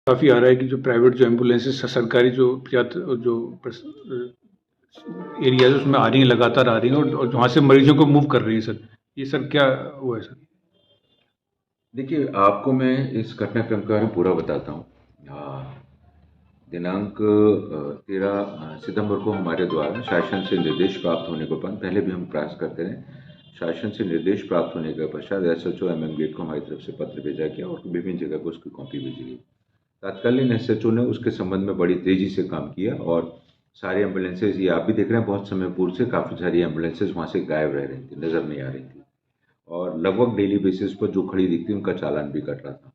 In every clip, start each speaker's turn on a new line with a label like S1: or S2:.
S1: काफ़ी आ रहा है कि जो प्राइवेट जो एम्बुलेंसेस सरकारी जो जो एरियाज उसमें आ रही हैं, लगातार आ रही हैं और वहाँ से मरीजों को मूव कर रही हैं सर। ये सर क्या हुआ है सर?
S2: देखिए, आपको मैं इस घटनाक्रम के बारे में पूरा बताता हूँ। दिनांक 13 सितंबर को हमारे द्वारा शासन से निर्देश प्राप्त होने के बाद, पहले भी हम प्रयास करते रहे, शासन से निर्देश प्राप्त होने के पश्चात एसएचओ एमएम गेट को हमारी तरफ से पत्र भेजा गया और विभिन्न जगह को उसकी कॉपी भेजी गई। तत्कालीन एसएचओ ने उसके संबंध में बड़ी तेजी से काम किया और सारी एम्बुलेंसेज, ये आप भी देख रहे हैं, बहुत समय पूर्व से काफ़ी सारी एम्बुलेंसेज वहाँ से गायब रह रही थी, नज़र नहीं आ रही थी और लगभग डेली बेसिस पर जो खड़ी दिखती उनका चालान भी कट रहा था।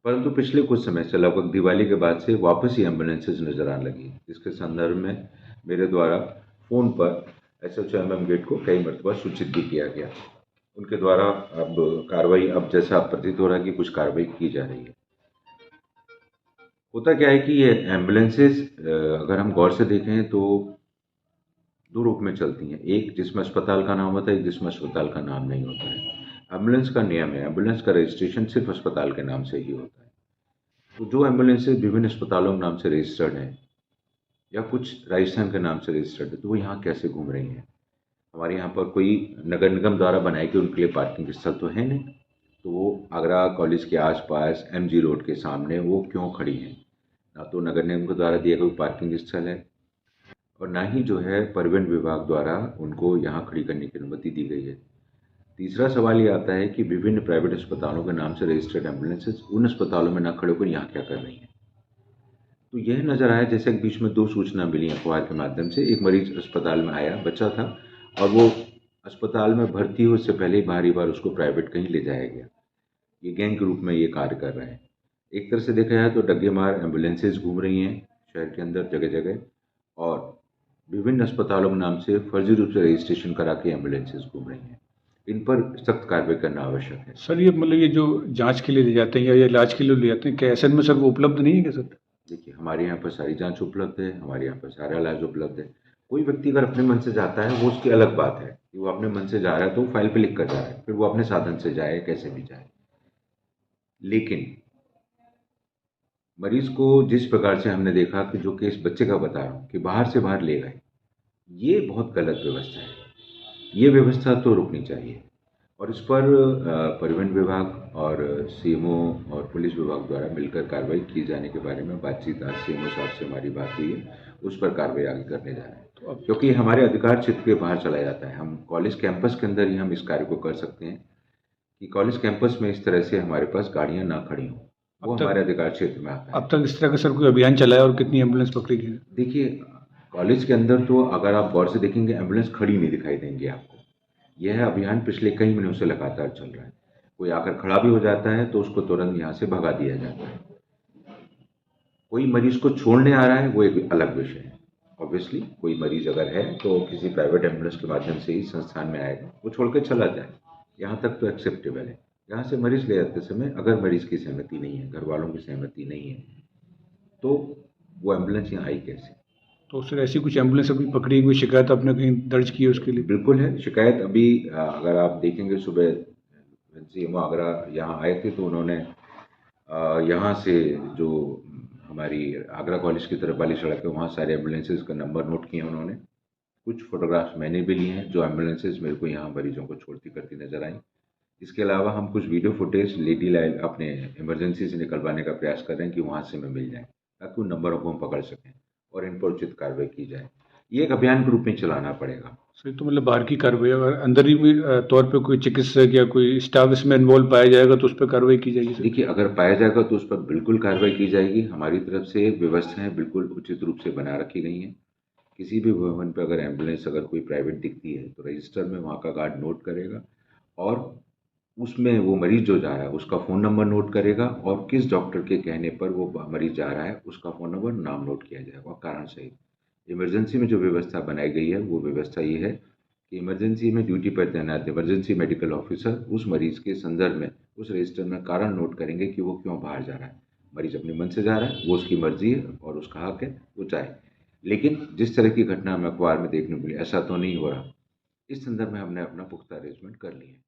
S2: परंतु पिछले कुछ समय से, लगभग दिवाली के बाद से वापस ये एम्बुलेंसेज नज़र आने लगी, जिसके संदर्भ में मेरे द्वारा फ़ोन पर एसएचओ एमएम गेट को कई मरतबा सूचित भी किया गया। उनके द्वारा अब कार्रवाई, अब जैसा प्रतीत हो रहा है कि कुछ कार्रवाई की जा रही है। होता क्या है कि ये एम्बुलेंसेज, अगर हम गौर से देखें तो दो रूप में चलती हैं। एक जिसमें अस्पताल का नाम होता है, एक जिसमें अस्पताल का नाम नहीं होता है। एम्बुलेंस का नियम है, एम्बुलेंस का रजिस्ट्रेशन सिर्फ अस्पताल के नाम से ही होता है। तो जो एम्बुलेंसेज विभिन्न अस्पतालों के नाम से रजिस्टर्ड हैं या कुछ राजस्थान के नाम से रजिस्टर्ड है, तो वो यहाँ कैसे घूम रही हैं? हमारे यहाँ पर कोई नगर निगम द्वारा बनाए गए उनके लिए पार्किंग स्थल तो है नहीं, तो वो आगरा कॉलेज के आसपास एमजी रोड के सामने वो क्यों खड़ी हैं? ना तो नगर निगम के द्वारा दिया गया पार्किंग स्थल है और ना ही जो है परिवहन विभाग द्वारा उनको यहाँ खड़ी करने की अनुमति दी गई है। तीसरा सवाल ये आता है कि विभिन्न प्राइवेट अस्पतालों के नाम से रजिस्टर्ड एम्बुलेंसेज उन अस्पतालों में ना खड़े होकर यहाँ क्या कर रही हैं? तो यह नज़र आया, जैसे कि बीच में दो सूचना मिली अखबार के माध्यम से। एक मरीज अस्पताल में आया, बच्चा था, और वो अस्पताल में भर्ती हो उससे पहले ही बारी बार उसको प्राइवेट कहीं ले जाया गया। ये गैंग के रूप में ये कार्य कर रहे हैं। एक तरह से देखा जाए तो डग्गे मार एम्बुलेंसेज घूम रही हैं शहर के अंदर जगह जगह, और विभिन्न अस्पतालों के नाम से फर्जी रूप से रजिस्ट्रेशन करा के एम्बुलेंसेज घूम रही हैं। इन पर सख्त कार्रवाई करना आवश्यक है।
S1: सर ये मतलब ये जो जाँच के लिए ले जाते हैं या इलाज के लिए ले जाते हैं, क्या ऐसे में सर वो उपलब्ध नहीं है क्या सर?
S2: देखिए, हमारे यहाँ पर सारी जाँच उपलब्ध है, हमारे यहाँ पर सारा इलाज उपलब्ध है। कोई व्यक्ति अगर अपने मन से जाता है, वो उसकी अलग बात है कि वो अपने मन से जा रहा है, तो वो फाइल पे लिख कर जा रहा है, फिर वो अपने साधन से जाए, कैसे भी जाए। लेकिन मरीज को जिस प्रकार से हमने देखा, कि जो केस बच्चे का बता रहा हूँ, कि बाहर से बाहर ले गए, ये बहुत गलत व्यवस्था है। ये व्यवस्था तो रुकनी चाहिए और इस पर परिवहन विभाग और सीएमओ और पुलिस विभाग द्वारा मिलकर कार्रवाई की जाने के बारे में बातचीत, आज सीएमओ साहब से हमारी बात हुई है, उस पर कार्रवाई आगे करने जा रहे हैं।
S1: तो अब
S2: क्योंकि हमारे अधिकार क्षेत्र के बाहर चला जाता है, हम कॉलेज कैंपस के अंदर ही हम इस कार्य को कर सकते हैं कि कॉलेज कैंपस में इस तरह से हमारे पास गाड़ियाँ ना खड़ी हों, वो
S1: अब
S2: हमारे
S1: तक
S2: अधिकार क्षेत्र में आता है।
S1: अब तक इस तरह का सर कोई अभियान चला है और कितनी एम्बुलेंस पकड़ी गई है?
S2: देखिए, कॉलेज के अंदर तो अगर आप गौर से देखेंगे, एम्बुलेंस खड़ी नहीं दिखाई देंगी आपको। यह अभियान पिछले कई महीनों से लगातार चल रहा है। कोई आकर खड़ा भी हो जाता है तो उसको तुरंत यहाँ से भगा दिया जाता है। कोई मरीज को छोड़ने आ रहा है, वो एक अलग विषय है। ऑब्वियसली कोई मरीज अगर है तो किसी प्राइवेट एम्बुलेंस के माध्यम से ही संस्थान में आएगा, वो छोड़ के चला जाए, यहाँ तक तो एक्सेप्टेबल है। यहाँ से मरीज ले जाते समय अगर मरीज की सहमति नहीं है, घर वालों की सहमति नहीं है, तो वो एम्बुलेंस यहाँ आई कैसे?
S1: तो सर ऐसी कुछ एम्बुलेंस अभी पकड़ी, कोई शिकायत आपने कहीं दर्ज की है उसके लिए?
S2: बिल्कुल है शिकायत। अभी अगर आप देखेंगे, सुबह सीएमओ आगरा यहाँ आए थे तो उन्होंने यहाँ से जो हमारी आगरा कॉलेज की तरफ वाली सड़क है, वहाँ सारे एम्बुलेंसेज का नंबर नोट किए उन्होंने। कुछ फोटोग्राफ्स मैंने भी लिए हैं, जो एम्बुलेंसेज मेरे को यहाँ मरीजों को छोड़ती करती नजर आई। इसके अलावा हम कुछ वीडियो फुटेज लेडी लाइन अपने इमरजेंसी से निकलवाने का प्रयास कर रहे हैं कि वहाँ से हमें मिल जाए, ताकि उन नंबरों को हम पकड़ सकें और इन पर उचित कार्रवाई की जाए। ये एक अभियान के रूप में चलाना पड़ेगा।
S1: सर तो मतलब बाहर की कार्रवाई, अगर अंदर ही भी तौर पे कोई चिकित्सक या कोई स्टाफ इसमें इन्वॉल्व पाया जाएगा तो उस पर कार्रवाई की जाएगी सर?
S2: देखिए, अगर पाया जाएगा तो उस पर बिल्कुल कार्रवाई की जाएगी। हमारी तरफ से व्यवस्थाएं बिल्कुल उचित रूप से बना रखी गई हैं। किसी भी भवन पर अगर एम्बुलेंस अगर कोई प्राइवेट दिखती है तो रजिस्टर में वहाँ का गार्ड नोट करेगा और उसमें वो मरीज जो जा रहा है उसका फ़ोन नंबर नोट करेगा और किस डॉक्टर के कहने पर वो मरीज जा रहा है उसका फ़ोन नंबर, नाम नोट किया जाएगा और कारण सहित। इमरजेंसी में जो व्यवस्था बनाई गई है वो व्यवस्था ये है कि इमरजेंसी में ड्यूटी पर तैनात इमरजेंसी मेडिकल ऑफिसर उस मरीज के संदर्भ में उस रजिस्टर में कारण नोट करेंगे कि वो क्यों बाहर जा रहा है। मरीज अपने मन से जा रहा है, वो उसकी मर्जी है और उसका हक है, वो चाहे। लेकिन जिस तरह की घटना हमें अखबार में देखने को मिली, ऐसा तो नहीं हो रहा। इस संदर्भ में हमने अपना पुख्ता अरेंजमेंट कर लिए हैं।